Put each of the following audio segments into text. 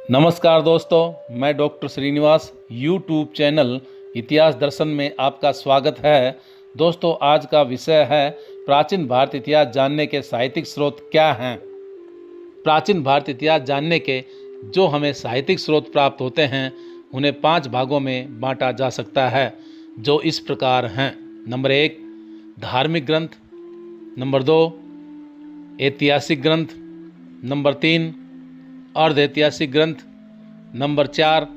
नमस्कार दोस्तों, मैं डॉक्टर श्रीनिवास यूट्यूब चैनल इतिहास दर्शन में आपका स्वागत है। दोस्तों, आज का विषय है प्राचीन भारत इतिहास जानने के साहित्यिक स्रोत क्या हैं। प्राचीन भारत इतिहास जानने के जो हमें साहित्यिक स्रोत प्राप्त होते हैं उन्हें 5 भागों में बांटा जा सकता है, जो इस प्रकार हैं। नंबर 1 धार्मिक ग्रंथ, नंबर 2 ऐतिहासिक ग्रंथ, नंबर 3 अर्ध ऐतिहासिक ग्रंथ, नंबर 4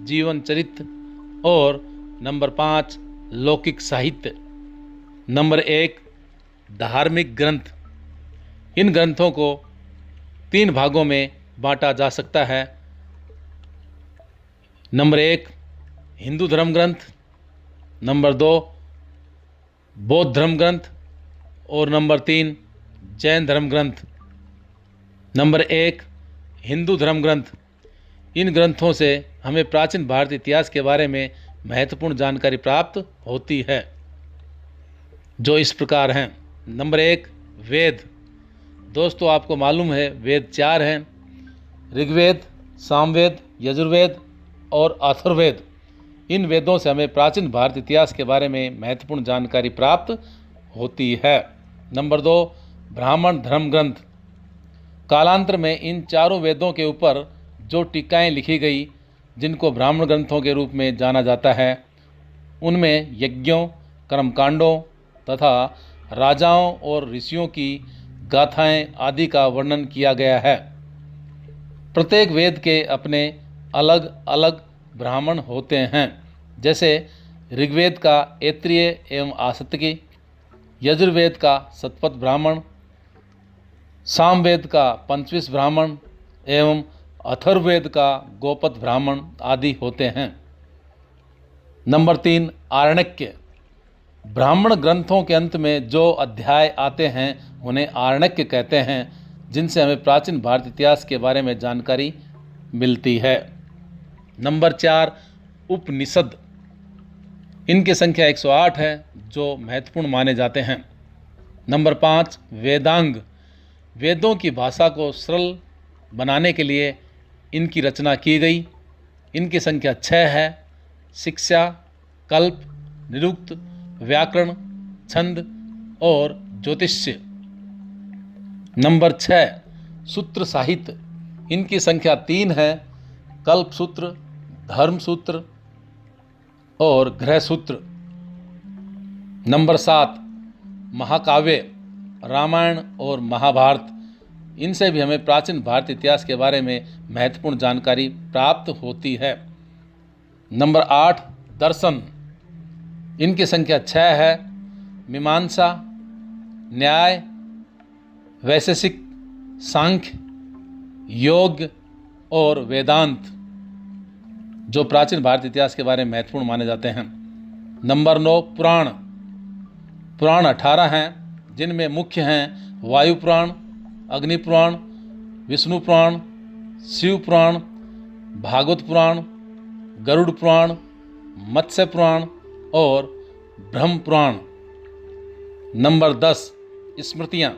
जीवन चरित्र और नंबर 5 लौकिक साहित्य। नंबर 1 धार्मिक ग्रंथ। इन ग्रंथों को 3 भागों में बांटा जा सकता है। नंबर 1 हिंदू धर्म ग्रंथ, नंबर 2 बौद्ध धर्म ग्रंथ और नंबर 3 जैन धर्म ग्रंथ। नंबर 1 हिंदू धर्म ग्रंथ। इन ग्रंथों से हमें प्राचीन भारत इतिहास के बारे में महत्वपूर्ण जानकारी प्राप्त होती है, जो इस प्रकार हैं। नंबर 1 वेद। दोस्तों, आपको मालूम है वेद 4 हैं: ऋग्वेद, सामवेद, यजुर्वेद और अथर्ववेद। इन वेदों से हमें प्राचीन भारत इतिहास के बारे में महत्वपूर्ण जानकारी प्राप्त होती है। नंबर 2 ब्राह्मण धर्म ग्रंथ। कालांतर में इन चारों वेदों के ऊपर जो टीकाएँ लिखी गई, जिनको ब्राह्मण ग्रंथों के रूप में जाना जाता है, उनमें यज्ञों, कर्मकांडों तथा राजाओं और ऋषियों की गाथाएं आदि का वर्णन किया गया है। प्रत्येक वेद के अपने अलग अलग ब्राह्मण होते हैं, जैसे ऋग्वेद का ऐत्रेय एवं आसत्की, यजुर्वेद का शतपथ ब्राह्मण, सामवेद का पंचविश ब्राह्मण एवं अथर्ववेद का गोपथ ब्राह्मण आदि होते हैं। नंबर 3 आरण्यक। ब्राह्मण ग्रंथों के अंत में जो अध्याय आते हैं उन्हें आरण्यक कहते हैं, जिनसे हमें प्राचीन भारत इतिहास के बारे में जानकारी मिलती है। नंबर 4 उपनिषद। इनकी संख्या 108 है, जो महत्वपूर्ण माने जाते हैं। नंबर 5 वेदांग। वेदों की भाषा को सरल बनाने के लिए इनकी रचना की गई। इनकी संख्या 6 है: शिक्षा, कल्प, निरुक्त, व्याकरण, छंद और ज्योतिष्य। नंबर 6 सूत्र साहित्य। इनकी संख्या 3 है: कल्प सूत्र, धर्म सूत्र और गृह सूत्र। नंबर 7 महाकाव्य, रामायण और महाभारत। इनसे भी हमें प्राचीन भारत इतिहास के बारे में महत्वपूर्ण जानकारी प्राप्त होती है। नंबर 8 दर्शन। इनकी संख्या 6 है: मीमांसा, न्याय, वैशेषिक, सांख्य, योग और वेदांत, जो प्राचीन भारत इतिहास के बारे में महत्वपूर्ण माने जाते हैं। नंबर 9 पुराण। पुराण 18 हैं, जिनमें मुख्य हैं वायु पुराण, अग्नि पुराण, विष्णु पुराण, शिव पुराण, भागवत पुराण, गरुड़ पुराण, मत्स्य पुराण और ब्रह्म पुराण। नंबर 10 स्मृतियाँ।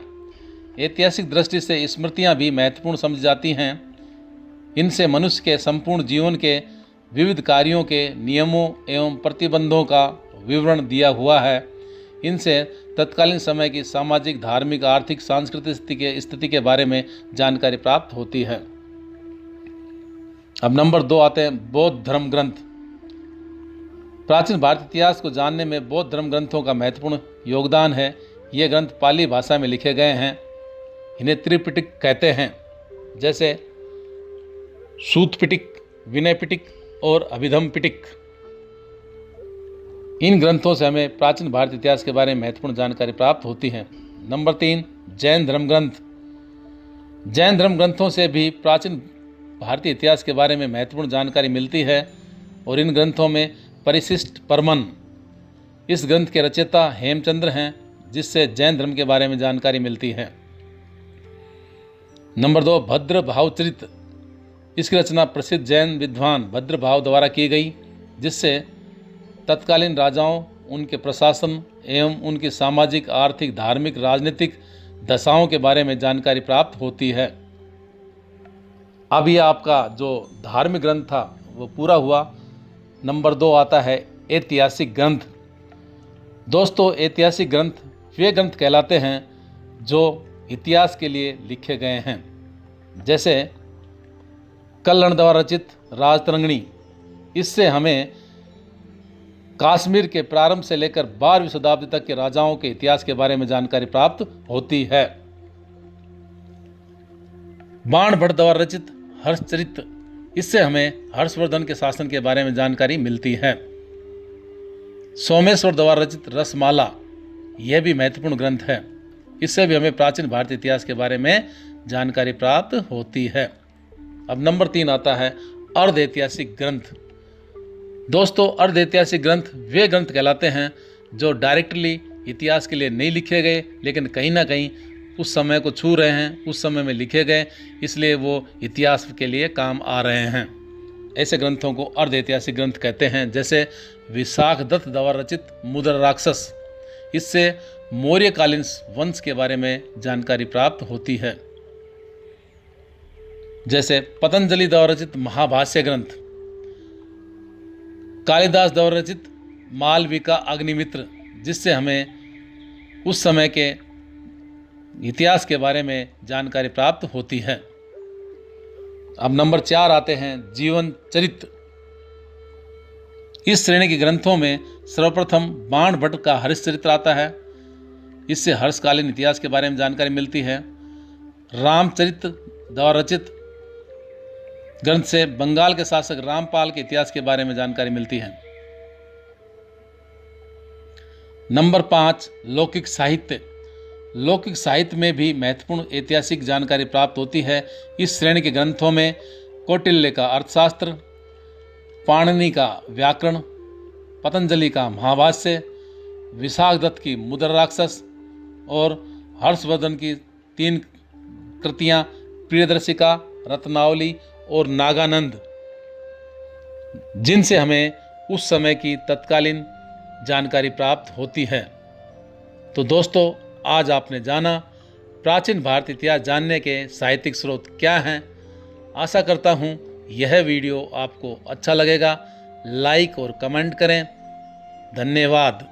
ऐतिहासिक दृष्टि से स्मृतियाँ भी महत्वपूर्ण समझी जाती हैं। इनसे मनुष्य के संपूर्ण जीवन के विविध कार्यों के नियमों एवं प्रतिबंधों का विवरण दिया हुआ है। इनसे तत्कालीन समय की सामाजिक, धार्मिक, आर्थिक, सांस्कृतिक स्थिति के बारे में जानकारी प्राप्त होती है। अब नंबर 2 आते हैं बौद्ध धर्म ग्रंथ। प्राचीन भारत इतिहास को जानने में बौद्ध धर्म ग्रंथों का महत्वपूर्ण योगदान है। ये ग्रंथ पाली भाषा में लिखे गए हैं। इन्हें त्रिपिटक कहते हैं, जैसे सूत पिटक, विनय पिटक और अभिधम पिटक। इन ग्रंथों से हमें प्राचीन भारत इतिहास के बारे में महत्वपूर्ण जानकारी प्राप्त होती है। नंबर 3 जैन धर्म ग्रंथ। जैन धर्म ग्रंथों से भी प्राचीन भारतीय इतिहास के बारे में महत्वपूर्ण जानकारी मिलती है और इन ग्रंथों में परिशिष्ट परमन, इस ग्रंथ के रचयिता हेमचंद्र हैं, जिससे जैन धर्म के बारे में जानकारी मिलती है। नंबर 2 भद्र भावचरित। इसकी रचना प्रसिद्ध जैन विद्वान भद्र भाव द्वारा की गई, जिससे तत्कालीन राजाओं, उनके प्रशासन एवं उनकी सामाजिक, आर्थिक, धार्मिक, राजनीतिक दशाओं के बारे में जानकारी प्राप्त होती है। अब ये आपका जो धार्मिक ग्रंथ था वो पूरा हुआ। नंबर 2 आता है ऐतिहासिक ग्रंथ। दोस्तों, ऐतिहासिक ग्रंथ वे ग्रंथ कहलाते हैं जो इतिहास के लिए लिखे गए हैं। जैसे कल्हण द्वारा रचित राजतरंगिणी, इससे हमें कश्मीर के प्रारंभ से लेकर 12वीं शताब्दी तक के राजाओं के इतिहास के बारे में जानकारी प्राप्त होती है। बाण भट्ट द्वारा रचित हर्षचरित, इससे हमें हर्षवर्धन के शासन के बारे में जानकारी मिलती है। सोमेश्वर द्वारा रचित रसमाला, यह भी महत्वपूर्ण ग्रंथ है। इससे भी हमें प्राचीन भारतीय इतिहास के बारे में जानकारी प्राप्त होती है। अब नंबर 3 आता है अर्ध ऐतिहासिक ग्रंथ। दोस्तों, अर्ध ऐतिहासिक ग्रंथ वे ग्रंथ कहलाते हैं जो डायरेक्टली इतिहास के लिए नहीं लिखे गए, लेकिन कहीं ना कहीं उस समय को छू रहे हैं, उस समय में लिखे गए, इसलिए वो इतिहास के लिए काम आ रहे हैं। ऐसे ग्रंथों को अर्ध ऐतिहासिक ग्रंथ कहते हैं। जैसे विशाखदत्त द्वारा रचित मुद्रा राक्षस, इससे मौर्यकालीन वंश के बारे में जानकारी प्राप्त होती है। जैसे पतंजलि द्वारा रचित महाभाष्य ग्रंथ, कालिदास द्वारा रचित मालविका अग्निमित्र, जिससे हमें उस समय के इतिहास के बारे में जानकारी प्राप्त होती है। अब नंबर 4 आते हैं जीवन चरित्र। इस श्रेणी के ग्रंथों में सर्वप्रथम बाण भट्ट का हर्षचरित्र आता है। इससे हर्षकालीन इतिहास के बारे में जानकारी मिलती है। रामचरित्र द्वारा रचित ग्रंथ से बंगाल के शासक रामपाल के इतिहास के बारे में जानकारी मिलती है। नंबर 5 लौकिक साहित्य। लौकिक साहित्य में भी महत्वपूर्ण ऐतिहासिक जानकारी प्राप्त होती है। इस श्रेणी के ग्रंथों में कौटिल्य का अर्थशास्त्र, पाणिनि का व्याकरण, पतंजलि का महाभाष्य, विशाखदत्त की मुद्रा राक्षस और हर्षवर्धन की 3 कृतियाँ प्रियदर्शिका, रत्नावली और नागानंद, जिनसे हमें उस समय की तत्कालीन जानकारी प्राप्त होती है। तो दोस्तों, आज आपने जाना प्राचीन भारतीय इतिहास जानने के साहित्यिक स्रोत क्या हैं। आशा करता हूँ यह वीडियो आपको अच्छा लगेगा। लाइक और कमेंट करें। धन्यवाद।